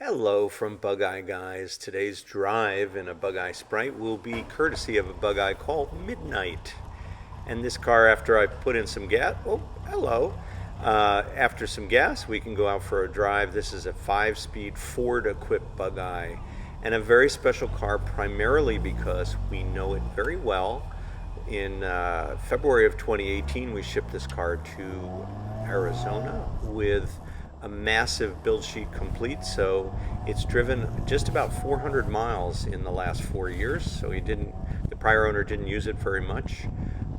Hello from Bugeye Guys. Today's drive in a Bugeye Sprite will be courtesy of a Bugeye called Midnight. And this car, after I put in some gas, after some gas, we can go out for a drive. This is a 5-speed Ford-equipped Bugeye, and a very special car primarily because we know it very well. In February of 2018, we shipped this car to Arizona with a massive build sheet complete, so it's driven just about 400 miles in the last 4 years. So the prior owner didn't use it very much,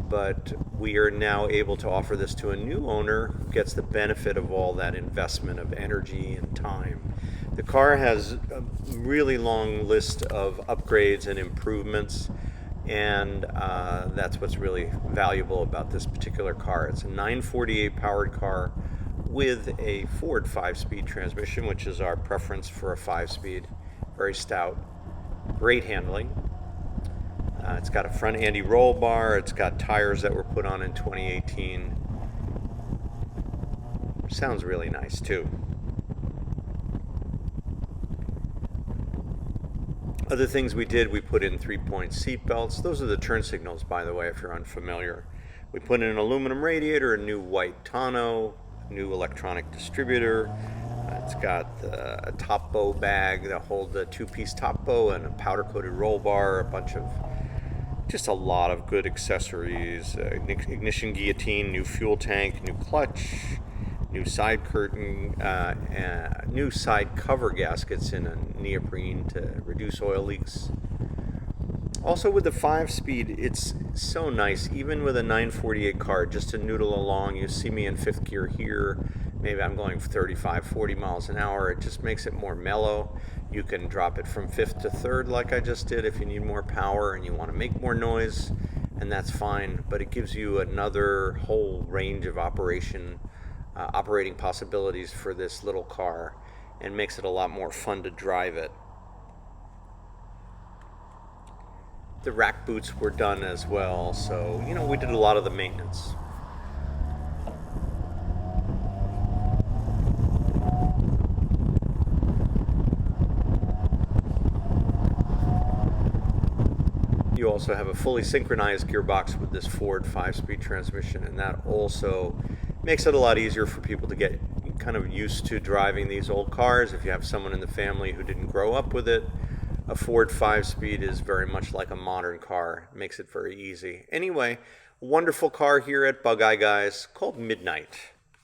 but we are now able to offer this to a new owner who gets the benefit of all that investment of energy and time. The car has a really long list of upgrades and improvements, and that's what's really valuable about this particular car. It's a 948 powered car with a Ford 5-speed transmission, which is our preference for a 5-speed. Very stout, great handling. It's got a front anti-roll bar. It's got tires that were put on in 2018. Sounds really nice too. Other things we did, we put in 3-point seat belts. Those are the turn signals, by the way, if you're unfamiliar. We put in an aluminum radiator, a new white tonneau, new electronic distributor. It's got a top bow bag to hold the 2-piece top bow and a powder coated roll bar, just a lot of good accessories, ignition guillotine, new fuel tank, new clutch, new side curtain, new side cover gaskets in a neoprene to reduce oil leaks. Also with the 5-speed, it's so nice, even with a 948 car, just to noodle along. You see me in 5th gear here, maybe I'm going 35, 40 miles an hour. It just makes it more mellow. You can drop it from 5th to 3rd like I just did if you need more power and you want to make more noise, and that's fine. But it gives you another whole range of operating possibilities for this little car and makes it a lot more fun to drive it. The rack boots were done as well, so we did a lot of the maintenance. You also have a fully synchronized gearbox with this Ford 5-speed transmission, and that also makes it a lot easier for people to get kind of used to driving these old cars. If you have someone in the family who didn't grow up with it, a Ford 5-speed is very much like a modern car. It makes it very easy. Anyway, wonderful car here at Bugeye Guys called Midnight.